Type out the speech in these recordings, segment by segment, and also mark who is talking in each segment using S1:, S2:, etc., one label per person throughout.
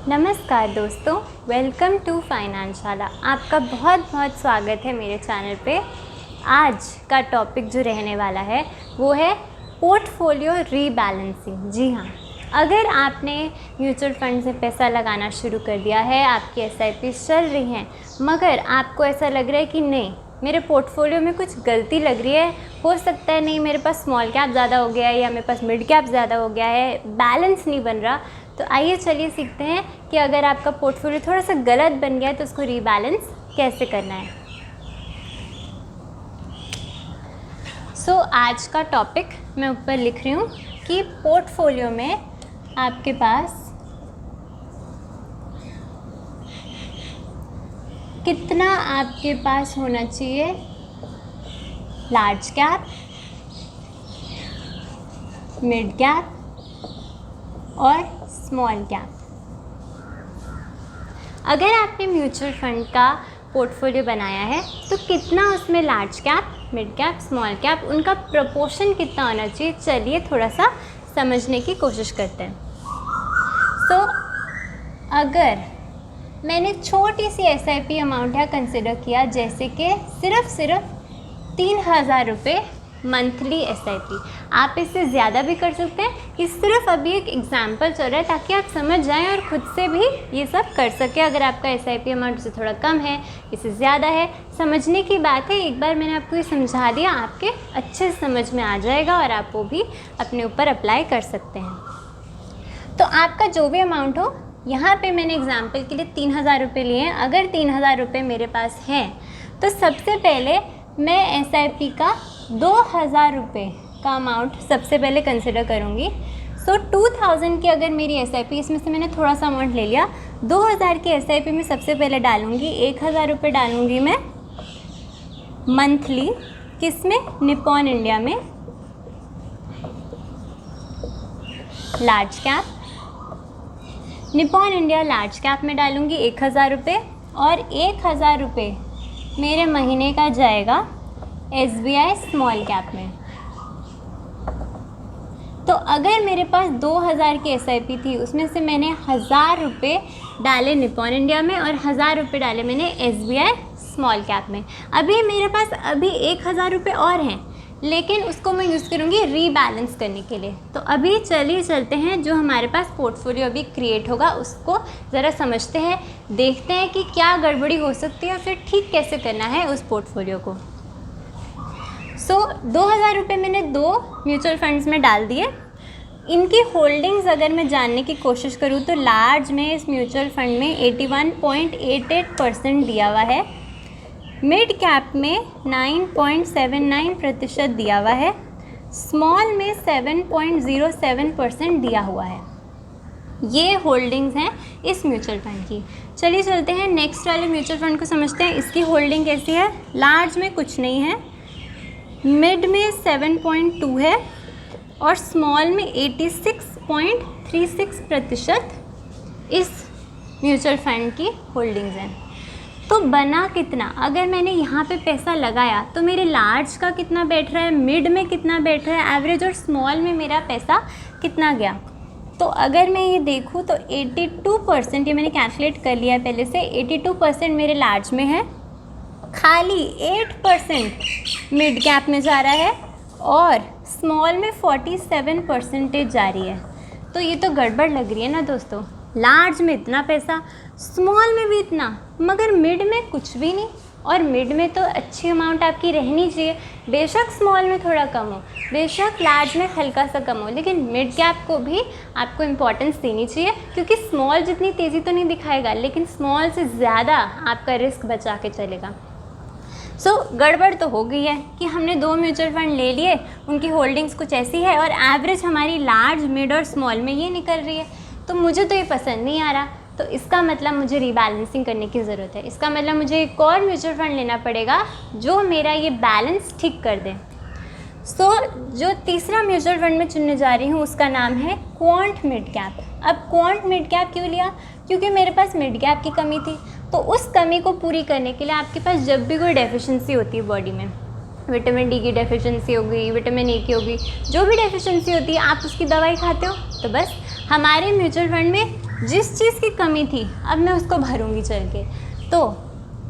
S1: नमस्कार दोस्तों, welcome to फाइनेंशाला। आपका बहुत बहुत स्वागत है मेरे चैनल पे। आज का टॉपिक जो रहने वाला है वो है पोर्टफोलियो रीबैलेंसिंग। जी हाँ, अगर आपने म्यूचुअल फंड से पैसा लगाना शुरू कर दिया है, आपकी SIP चल रही हैं, मगर आपको ऐसा लग रहा है कि नहीं, मेरे पोर्टफोलियो में कुछ गलती लग रही है, हो सकता है नहीं मेरे पास स्मॉल कैप ज़्यादा हो गया है या मेरे पास मिड कैप ज़्यादा हो गया है, बैलेंस नहीं बन रहा, तो आइए चलिए सीखते हैं कि अगर आपका पोर्टफोलियो थोड़ा सा गलत बन गया है तो उसको रीबैलेंस कैसे करना है। आज का टॉपिक मैं ऊपर लिख रही हूँ कि पोर्टफोलियो में आपके पास कितना आपके पास होना चाहिए लार्ज कैप, मिड कैप और स्मॉल कैप। अगर आपने म्यूचुअल फंड का पोर्टफोलियो बनाया है तो कितना उसमें large cap, mid cap, small cap, उनका प्रपोर्शन कितना होना चाहिए, चलिए थोड़ा सा समझने की कोशिश करते हैं। अगर मैंने छोटी सी SIP अमाउंट है कंसिडर किया, जैसे कि सिर्फ 3,000 रुपये मंथली SIP, आप इससे ज़्यादा भी कर सकते हैं। ये सिर्फ अभी एक एग्जांपल चल रहा है ताकि आप समझ जाएं और ख़ुद से भी ये सब कर सकें। अगर आपका SIP अमाउंट इससे थोड़ा कम है, इससे ज़्यादा है, समझने की बात है। एक बार मैंने आपको ये समझा दिया, आपके अच्छे से समझ में आ जाएगा और आप वो भी अपने ऊपर अप्लाई कर सकते हैं। तो आपका जो भी अमाउंट हो, यहाँ पे मैंने एग्जाम्पल के लिए 3,000 रुपये लिए हैं। अगर 3,000 रुपये मेरे पास हैं तो सबसे पहले मैं SIP का 2,000 रुपये का अमाउंट सबसे पहले कंसिडर करूँगी। 2,000 की अगर मेरी SIP, इसमें से मैंने थोड़ा सा अमाउंट ले लिया, 2,000 की SIP में सबसे पहले डालूँगी 1,000 रुपये डालूँगी मैं मंथली। किस में? निपॉन इंडिया में large cap. Nippon India large cap में डालूँगी 1,000 रुपये और 1,000 रुपये मेरे महीने का जाएगा SBI स्मॉल कैप में। तो अगर मेरे पास 2,000 की SIP थी, उसमें से मैंने 1,000 रुपये डाले निपॉन इंडिया में और 1,000 रुपये डाले मैंने SBI स्मॉल कैप में। अभी मेरे पास 1,000 रुपये और हैं, लेकिन उसको मैं यूज़ करूँगी रीबैलेंस करने के लिए। तो अभी चलिए चलते हैं, जो हमारे पास पोर्टफोलियो अभी क्रिएट होगा उसको ज़रा समझते हैं, देखते हैं कि क्या गड़बड़ी हो सकती है और फिर ठीक कैसे करना है उस पोर्टफोलियो को। 2,000 रुपये मैंने 2 म्यूचुअल फंड्स में डाल दिए। इनकी होल्डिंग्स अगर मैं जानने की कोशिश करूँ तो लार्ज में इस म्यूचुअल फंड में 81.88% दिया हुआ है, मिड कैप में 9.79% दिया हुआ है, स्मॉल में 7.07% दिया हुआ है। ये होल्डिंग्स हैं इस म्यूचुअल फंड की। चलिए चलते हैं नेक्स्ट वाले म्यूचुअल फंड को समझते हैं। इसकी होल्डिंग कैसी है? लार्ज में कुछ नहीं है, मिड में 7.2 है और स्मॉल में 86.36% इस म्यूचुअल फंड की होल्डिंग्स हैं। तो बना कितना? अगर मैंने यहाँ पे पैसा लगाया तो मेरे लार्ज का कितना बैठ रहा है, मिड में कितना बैठ रहा है एवरेज, और स्मॉल में मेरा पैसा कितना गया। तो अगर मैं ये देखूँ तो 82%, ये मैंने कैलकुलेट कर लिया है पहले से, 82% मेरे लार्ज में है, खाली 8% मिड कैप में जा रहा है और स्मॉल में 47% जा रही है। तो ये तो गड़बड़ लग रही है ना दोस्तों। लार्ज में इतना पैसा, स्मॉल में भी इतना, मगर मिड में कुछ भी नहीं। और मिड में तो अच्छी अमाउंट आपकी रहनी चाहिए, बेशक स्मॉल में थोड़ा कम हो, बेशक लार्ज में हल्का सा कम हो, लेकिन मिड कैप को भी आपको इम्पोर्टेंस देनी चाहिए, क्योंकि स्मॉल जितनी तेज़ी तो नहीं दिखाएगा, लेकिन स्मॉल से ज़्यादा आपका रिस्क बचा के चलेगा। गड़बड़ तो हो गई है कि हमने 2 म्यूचुअल फंड ले लिए, उनकी होल्डिंग्स कुछ ऐसी है और एवरेज हमारी लार्ज, मिड और स्मॉल में ये निकल रही है। तो मुझे तो ये पसंद नहीं आ रहा, तो इसका मतलब मुझे रीबैलेंसिंग करने की ज़रूरत है। इसका मतलब मुझे एक और म्यूचुअल फंड लेना पड़ेगा जो मेरा ये बैलेंस ठीक कर दे। जो तीसरा म्यूचुअल फंड में चुनने जा रही हूँ उसका नाम है क्वांट मिड कैप। अब क्वांट मिड कैप क्यों लिया? क्योंकि मेरे पास मिड कैप की कमी थी। तो उस कमी को पूरी करने के लिए आपके पास जब भी कोई डेफिशिएंसी होती है बॉडी में, विटामिन डी की डेफिशिएंसी हो गई, विटामिन ए की हो गई, जो भी डेफिशिएंसी होती है, आप उसकी दवाई खाते हो। तो बस हमारे म्यूचुअल फंड में जिस चीज़ की कमी थी अब मैं उसको भरूंगी चल के। तो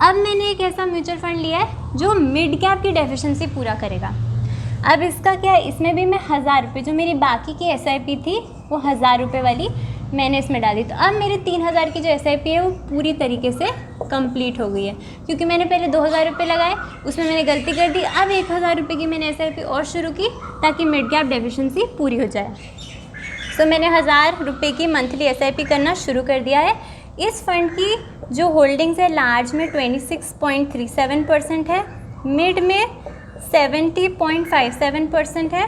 S1: अब मैंने एक ऐसा म्यूचुअल फंड लिया है जो मिड कैप की डेफिशिएंसी पूरा करेगा। अब इसका क्या है, इसमें भी मैं 1000 रुपये, जो मेरी बाकी की SIP थी वो 1000 रुपये वाली मैंने इसमें डाली। तो अब मेरी 3000 की जो SIP है वो पूरी तरीके से कंप्लीट हो गई है, क्योंकि मैंने पहले 2000 रुपये लगाए, उसमें मैंने गलती कर दी। अब 1000 रुपये की मैंने SIP और शुरू की ताकि मिड कैप डेफिशिएंसी पूरी हो जाए। तो मैंने 1000 रुपये की मंथली SIP करना शुरू कर दिया है। इस फंड की जो होल्डिंग्स है, लार्ज में 26.37% है, मिड में 70.57% है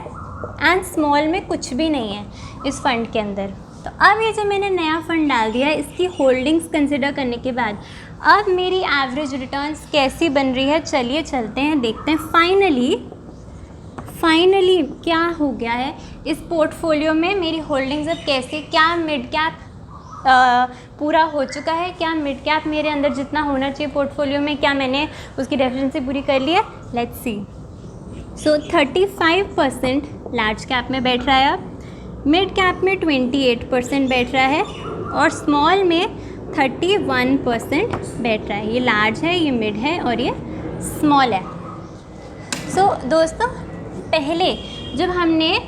S1: एंड स्मॉल में कुछ भी नहीं है इस फंड के अंदर। तो अब ये जो मैंने नया फंड डाल दिया है, इसकी होल्डिंग्स कंसिडर करने के बाद अब मेरी एवरेज रिटर्न्स कैसी बन रही है, चलिए चलते हैं देखते हैं। फाइनली क्या हो गया है इस पोर्टफोलियो में, मेरी होल्डिंग्स अब कैसे, क्या मिड कैप पूरा हो चुका है, क्या मिड कैप मेरे अंदर जितना होना चाहिए पोर्टफोलियो में, क्या मैंने उसकी डेफिशिएंसी पूरी कर ली है। Let's see. So 35% large cap में बैठ रहा है, अब मिड कैप में 28% बैठ रहा है और स्मॉल में 31% बैठ रहा है। ये लार्ज है, ये मिड है और ये स्मॉल है। सो दोस्तों, पहले जब हमने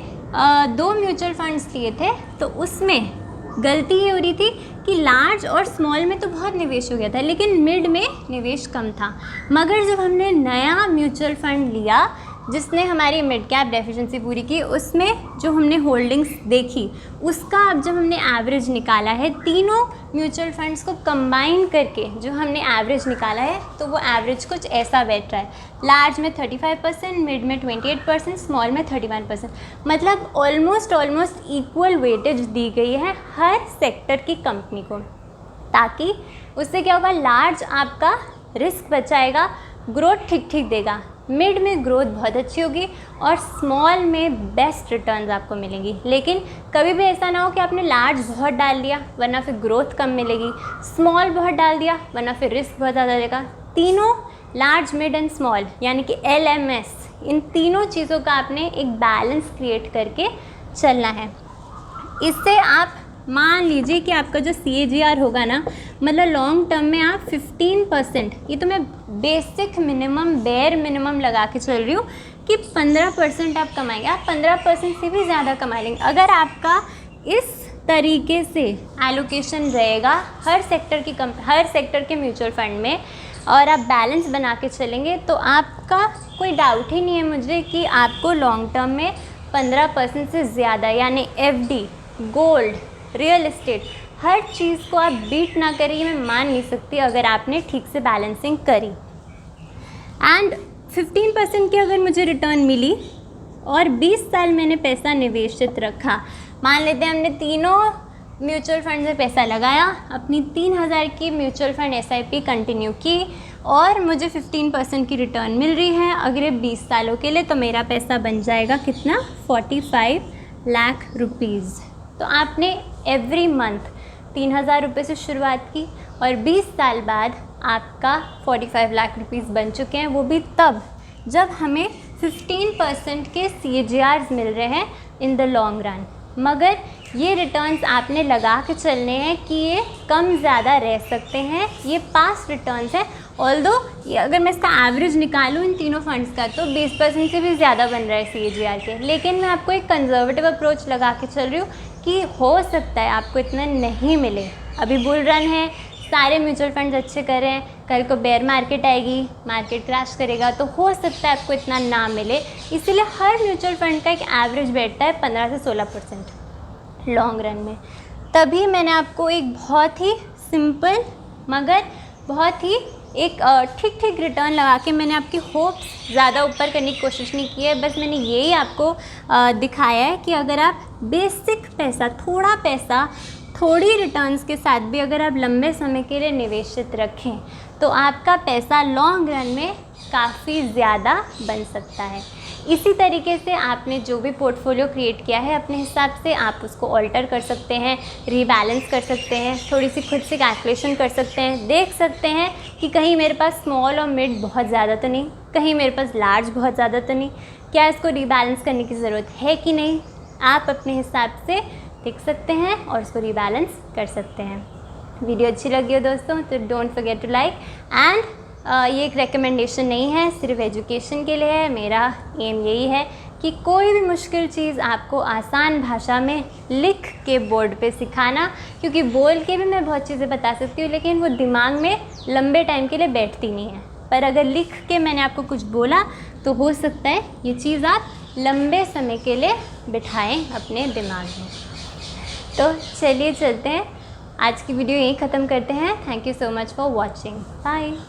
S1: 2 म्यूचुअल फंड्स लिए थे तो उसमें गलती ये हो रही थी कि लार्ज और स्मॉल में तो बहुत निवेश हो गया था, लेकिन मिड में निवेश कम था। मगर जब हमने नया म्यूचुअल फंड लिया जिसने हमारी मिड कैप डेफिशिएंसी पूरी की, उसमें जो हमने होल्डिंग्स देखी उसका अब जब हमने एवरेज निकाला है, तीनों म्यूचुअल फंड्स को कंबाइन करके जो हमने एवरेज निकाला है, तो वो एवरेज कुछ ऐसा बैठ रहा है। लार्ज में 35%, मिड में 28%, स्मॉल में 31%। मतलब ऑलमोस्ट इक्वल वेटेज दी गई है हर सेक्टर की कंपनी को, ताकि उससे क्या होगा, लार्ज आपका रिस्क बचाएगा, ग्रोथ ठीक देगा, मिड में ग्रोथ बहुत अच्छी होगी और स्मॉल में बेस्ट रिटर्न्स आपको मिलेंगी। लेकिन कभी भी ऐसा ना हो कि आपने लार्ज बहुत डाल दिया वरना फिर ग्रोथ कम मिलेगी, स्मॉल बहुत डाल दिया वरना फिर रिस्क बहुत ज़्यादा रहेगा। तीनों लार्ज, मिड एंड स्मॉल यानी कि LMS, इन तीनों चीज़ों का आपने एक बैलेंस क्रिएट करके चलना है। इससे आप मान लीजिए कि आपका जो CAGR होगा ना, मतलब लॉन्ग टर्म में आप 15%, ये तो मैं बेसिक मिनिमम, बेयर मिनिमम लगा के चल रही हूँ कि 15% आप कमाएंगे। आप 15% से भी ज़्यादा कमा लेंगे अगर आपका इस तरीके से एलोकेशन रहेगा हर सेक्टर के म्यूचुअल फंड में, और आप बैलेंस बना के चलेंगे, तो आपका कोई डाउट ही नहीं है मुझे कि आपको लॉन्ग टर्म में 15% से ज़्यादा, यानी FD, गोल्ड, रियल एस्टेट, हर चीज़ को आप बीट ना करिए, मैं मान नहीं सकती अगर आपने ठीक से बैलेंसिंग करी। एंड 15% की अगर मुझे रिटर्न मिली और 20 साल मैंने पैसा निवेशित रखा, मान लेते हैं हमने तीनों म्यूचुअल फंड में पैसा लगाया, अपनी 3000 की म्यूचुअल फंड SIP कंटिन्यू की और मुझे 15% की रिटर्न मिल रही है अगले 20 सालों के लिए, तो मेरा पैसा बन जाएगा कितना, 45 लाख रुपीज़। तो आपने एवरी मंथ 3000 रुपये से शुरुआत की और 20 साल बाद आपका 45 लाख रुपीज़ बन चुके हैं, वो भी तब जब हमें 15% के CAGRs मिल रहे हैं इन द लॉन्ग रन। मगर ये रिटर्न्स आपने लगा के चलने हैं कि ये कम ज़्यादा रह सकते हैं, ये पास्ट रिटर्न्स हैं। ऑल्दो अगर मैं इसका एवरेज निकालूँ इन तीनों फंड्स का तो 20% से भी ज़्यादा बन रहा है CAGR के, लेकिन मैं आपको एक कंजर्वेटिव अप्रोच लगा के चल रही हूँ कि हो सकता है आपको इतना नहीं मिले। अभी बुल रन है, सारे म्यूचुअल फंड्स अच्छे कर रहे हैं, कल को बेयर मार्केट आएगी, मार्केट क्रैश करेगा, तो हो सकता है आपको इतना ना मिले। इसीलिए हर म्यूचुअल फंड का एक एवरेज बैठता है 15 से 16% लॉन्ग रन में। तभी मैंने आपको एक बहुत ही सिंपल मगर बहुत ही एक ठीक रिटर्न लगा के मैंने आपकी होप्स ज़्यादा ऊपर करने की कोशिश नहीं की है। बस मैंने यही आपको दिखाया है कि अगर आप बेसिक पैसा, थोड़ा पैसा, थोड़ी रिटर्न्स के साथ भी अगर आप लंबे समय के लिए निवेशित रखें तो आपका पैसा लॉन्ग रन में काफ़ी ज़्यादा बन सकता है। इसी तरीके से आपने जो भी पोर्टफोलियो क्रिएट किया है अपने हिसाब से आप उसको ऑल्टर कर सकते हैं, रीबैलेंस कर सकते हैं, थोड़ी सी खुद से कैलकुलेशन कर सकते हैं, देख सकते हैं कि कहीं मेरे पास स्मॉल और मिड बहुत ज़्यादा तो नहीं, कहीं मेरे पास लार्ज बहुत ज़्यादा तो नहीं, क्या इसको रीबैलेंस करने की ज़रूरत है कि नहीं। आप अपने हिसाब से लिख सकते हैं और उसको रीबैलेंस कर सकते हैं। वीडियो अच्छी लगी हो दोस्तों तो don't forget to like and ये एक रिकमेंडेशन नहीं है, सिर्फ एजुकेशन के लिए है। मेरा एम यही है कि कोई भी मुश्किल चीज़ आपको आसान भाषा में लिख के बोर्ड पे सिखाना, क्योंकि बोल के भी मैं बहुत चीज़ें बता सकती हूँ लेकिन वो दिमाग में लंबे टाइम के लिए बैठती नहीं है। पर अगर लिख के मैंने आपको कुछ बोला तो हो सकता है ये चीज़ आप लंबे समय के लिए बिठाएं अपने दिमाग में। तो चलिए चलते हैं, आज की वीडियो यहीं ख़त्म करते हैं। Thank you so much for watching, bye.